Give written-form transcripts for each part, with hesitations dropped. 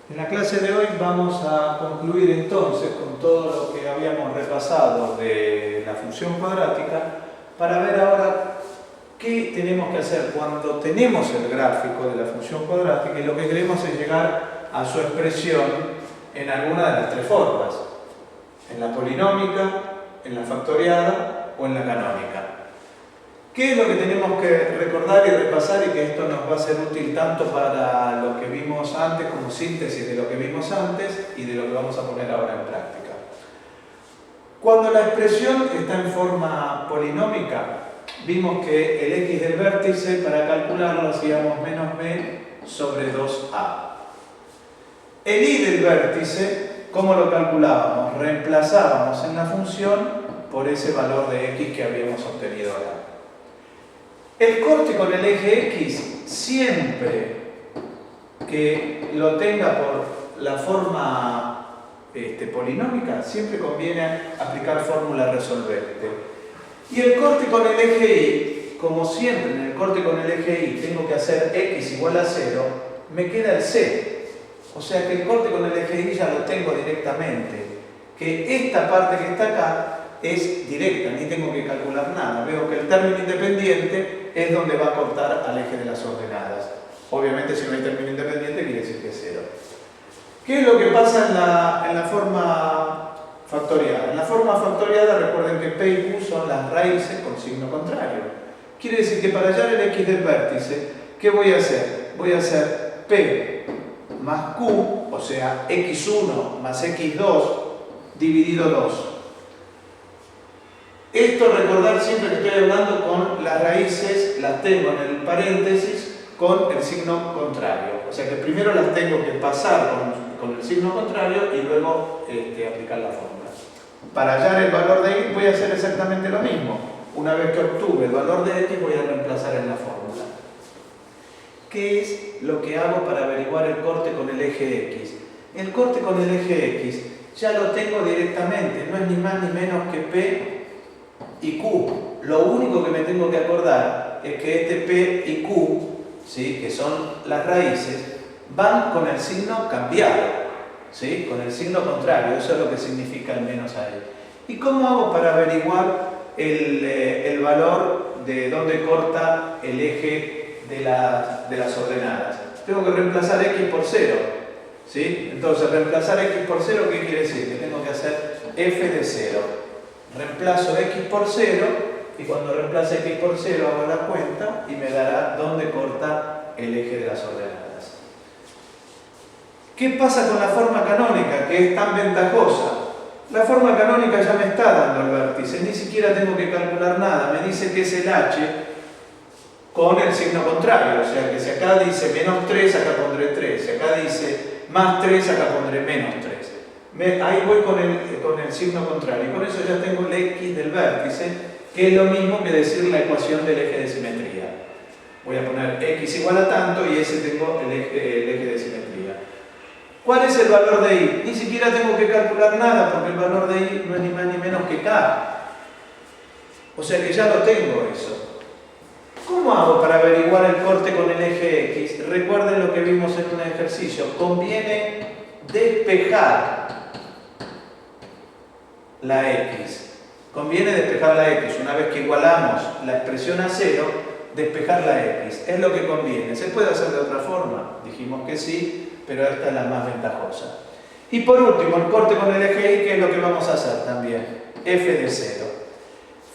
En la clase de hoy vamos a concluir entonces con todo lo que habíamos repasado de la función cuadrática para ver ahora qué tenemos que hacer cuando tenemos el gráfico de la función cuadrática y lo que queremos es llegar a su expresión en alguna de las tres formas, en la polinómica, en la factoriada o en la canónica. ¿Qué es lo que tenemos que recordar y repasar y que esto nos va a ser útil tanto para lo que vimos antes como síntesis de lo que vimos antes y de lo que vamos a poner ahora en práctica? Cuando la expresión está en forma polinómica, vimos que el x del vértice para calcularlo hacíamos menos b sobre 2a. El y del vértice, ¿cómo lo calculábamos? Reemplazábamos en la función por ese valor de x que habíamos obtenido acá. El corte con el eje X, siempre que lo tenga por la forma polinómica, siempre conviene aplicar fórmula resolvente. Y el corte con el eje Y, como siempre en el corte con el eje Y tengo que hacer X igual a 0, me queda el C. O sea que el corte con el eje Y ya lo tengo directamente. Que esta parte que está acá es directa, ni tengo que calcular nada. Veo que el término independiente es donde va a cortar al eje de las ordenadas. Obviamente si no hay término independiente quiere decir que es 0. ¿Qué es lo que pasa en la forma factoriada? En la forma factoriada recuerden que P y Q son las raíces con signo contrario. Quiere decir que para hallar el X del vértice, ¿qué voy a hacer? Voy a hacer P más Q, o sea, X1 más X2 dividido 2. Esto recordar siempre que estoy hablando con las raíces, las tengo en el paréntesis con el signo contrario. O sea que primero las tengo que pasar con el signo contrario y luego aplicar la fórmula. Para hallar el valor de y voy a hacer exactamente lo mismo. Una vez que obtuve el valor de x voy a reemplazar en la fórmula. ¿Qué es lo que hago para averiguar el corte con el eje x? El corte con el eje x ya lo tengo directamente, no es ni más ni menos que P y Q. Lo único que me tengo que acordar es que este P y Q, ¿sí?, que son las raíces, van con el signo cambiado, ¿sí?, con el signo contrario. Eso es lo que significa el menos ahí. ¿Y cómo hago para averiguar el valor de dónde corta el eje de las ordenadas? Tengo que reemplazar x por 0, ¿sí? Entonces, reemplazar x por 0, ¿qué quiere decir? Que tengo que hacer f de 0. Reemplazo x por 0 y cuando reemplace x por 0 hago la cuenta y me dará dónde corta el eje de las ordenadas. ¿Qué pasa con la forma canónica, que es tan ventajosa? La forma canónica ya me está dando el vértice, ni siquiera tengo que calcular nada. Me dice que es el h con el signo contrario, o sea que si acá dice menos 3, acá pondré 3, si acá dice más 3, acá pondré menos 3. Ahí voy con el signo contrario y con eso ya tengo el x del vértice, que es lo mismo que decir la ecuación del eje de simetría. Voy a poner x igual a tanto y ese tengo el eje de simetría. ¿Cuál es el valor de y? Ni siquiera tengo que calcular nada porque el valor de y no es ni más ni menos que k. O sea que ya lo tengo eso. ¿Cómo hago para averiguar el corte con el eje x? Recuerden lo que vimos en un ejercicio. Conviene despejar la x. Conviene despejar la x. Una vez que igualamos la expresión a 0, despejar la x. Es lo que conviene. ¿Se puede hacer de otra forma? Dijimos que sí, pero esta es la más ventajosa. Y por último, el corte con el eje y, ¿qué es lo que vamos a hacer también? F de 0.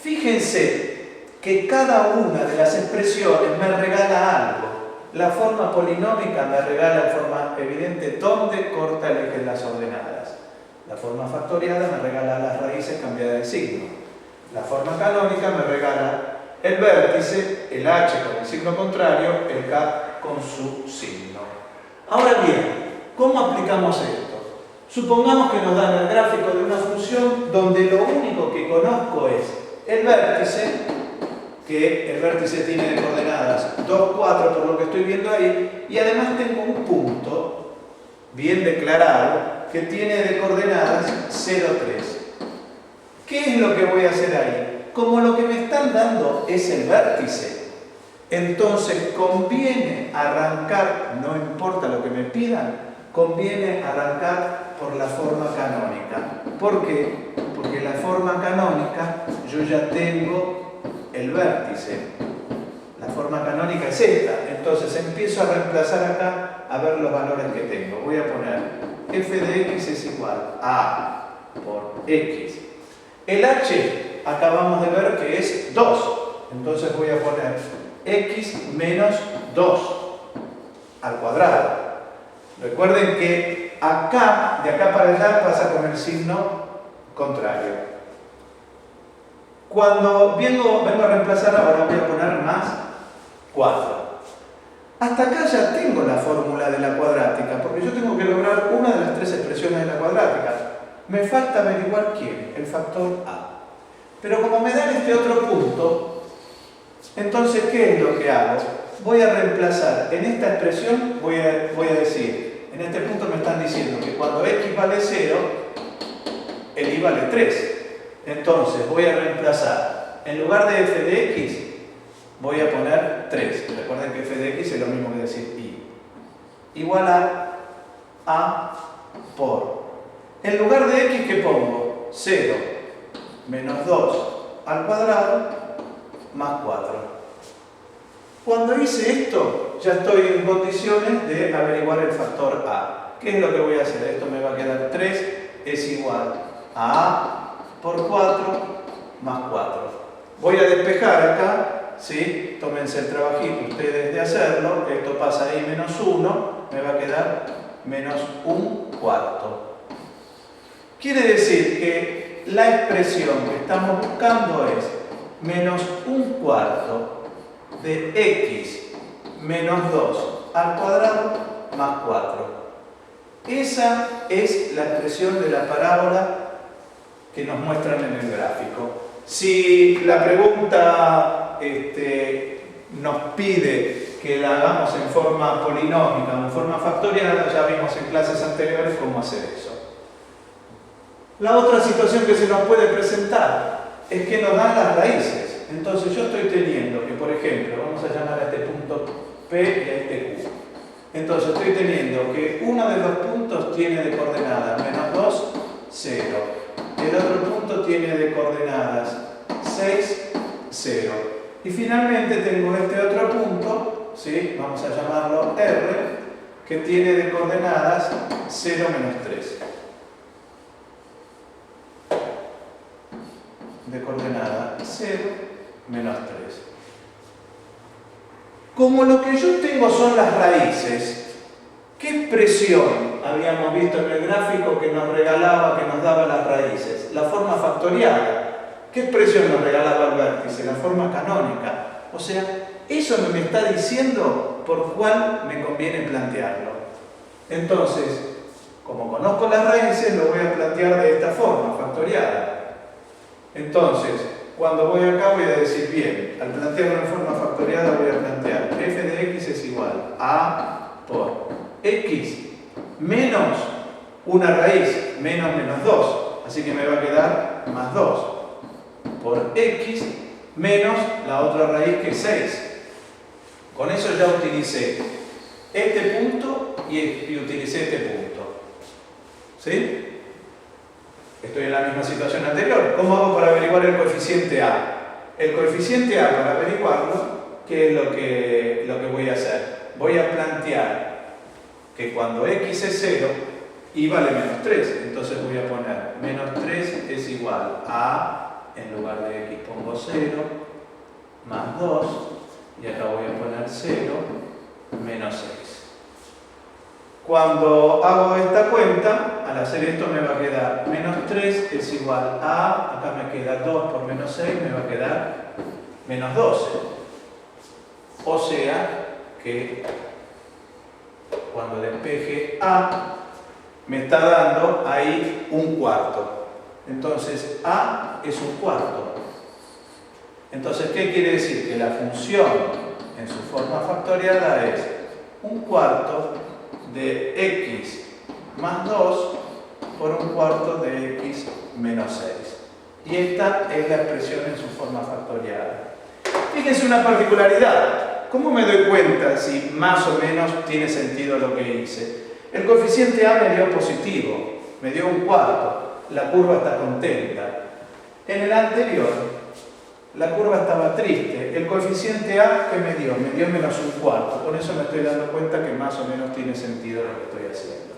Fíjense que cada una de las expresiones me regala algo. La forma polinómica me regala en forma evidente dónde corta el eje de las ordenadas. La forma factoriada me regala las raíces cambiadas de signo. La forma canónica me regala el vértice, el h con el signo contrario, el k con su signo. Ahora bien, ¿cómo aplicamos esto? Supongamos que nos dan el gráfico de una función donde lo único que conozco es el vértice, que el vértice tiene de coordenadas 2, 4 por lo que estoy viendo ahí, y además tengo un punto bien declarado que tiene de coordenadas 0, 3. ¿Qué es lo que voy a hacer ahí? Como lo que me están dando es el vértice, entonces conviene arrancar, no importa lo que me pidan, conviene arrancar por la forma canónica. ¿Por qué? Porque la forma canónica yo ya tengo el vértice. La forma canónica es esta. Entonces empiezo a reemplazar acá a ver los valores que tengo. Voy a poner f de x es igual a por x. El h acabamos de ver que es 2. Entonces voy a poner x menos 2 al cuadrado. Recuerden que acá, de acá para allá, pasa con el signo contrario. Cuando vengo a reemplazar, ahora voy a poner más 4. Hasta acá ya tengo la fórmula de la cuadrática, porque yo tengo que lograr una de las tres expresiones de la cuadrática. Me falta averiguar quién, el factor a. Pero como me dan este otro punto, entonces, ¿qué es lo que hago? Voy a reemplazar en esta expresión, voy a decir, en este punto me están diciendo que cuando x vale 0, el y vale 3. Entonces voy a reemplazar, en lugar de f de x, voy a poner 3. Recuerden que f de x es lo mismo que decir y. Igual a por. En lugar de x, ¿qué pongo? 0 menos 2 al cuadrado más 4. Cuando hice esto, ya estoy en condiciones de averiguar el factor a. ¿Qué es lo que voy a hacer? Esto me va a quedar 3 es igual a por 4 más 4. Voy a despejar acá, ¿sí? Tómense el trabajito ustedes de hacerlo. Esto pasa ahí menos 1, me va a quedar menos 1/4. Quiere decir que la expresión que estamos buscando es menos 1/4 de x menos 2 al cuadrado más 4. Esa es la expresión de la parábola que nos muestran en el gráfico. Si la pregunta nos pide que la hagamos en forma polinómica o en forma factorial, ya vimos en clases anteriores cómo hacer eso. La otra situación que se nos puede presentar es que nos dan las raíces. Entonces yo estoy teniendo que, por ejemplo, vamos a llamar a este punto P y a este Q. Entonces estoy teniendo que uno de los puntos tiene de coordenadas menos 2, 0. El otro punto tiene de coordenadas 6, 0. Y finalmente tengo este otro punto, ¿sí? Vamos a llamarlo R, que tiene de coordenadas 0, menos 3. De coordenada 0, menos 3. Como lo que yo tengo son las raíces, ¿qué expresión habíamos visto en el gráfico que nos regalaba, que nos daba las raíces? La forma factorial. ¿Qué expresión nos regalaba el vértice? La forma canónica. O sea, eso me está diciendo por cuál me conviene plantearlo. Entonces, como conozco las raíces, lo voy a plantear de esta forma, factorial. Entonces, cuando voy acá voy a decir, bien, al plantearlo en forma factoriada voy a plantear f de x es igual a por x menos una raíz, menos 2, así que me va a quedar más 2, por x menos la otra raíz que es 6. Con eso ya utilicé este punto y utilicé este punto. ¿Sí? Estoy en la misma situación anterior. ¿Cómo hago para averiguar el coeficiente A? El coeficiente A, para averiguarlo, ¿qué es lo que voy a hacer? Voy a plantear que cuando x es 0, y vale menos 3. Entonces voy a poner menos 3 es igual a, en lugar de x pongo 0, más 2, y acá voy a poner 0, menos 6. Cuando hago esta cuenta, al hacer esto me va a quedar menos 3 es igual a, acá me queda 2 por menos 6, me va a quedar menos 12. O sea que cuando despeje A, me está dando ahí 1/4. Entonces A es 1/4. Entonces, ¿qué quiere decir? Que la función en su forma factoriada es 1/4 de x más 2 por 1/4 de x menos 6. Y esta es la expresión en su forma factoriada. Fíjense una particularidad. ¿Cómo me doy cuenta si más o menos tiene sentido lo que hice? El coeficiente A me dio positivo, me dio un cuarto, la curva está contenta. En el anterior, la curva estaba triste. El coeficiente A, ¿qué me dio? Me dio menos un cuarto. Con eso me estoy dando cuenta que más o menos tiene sentido lo que estoy haciendo.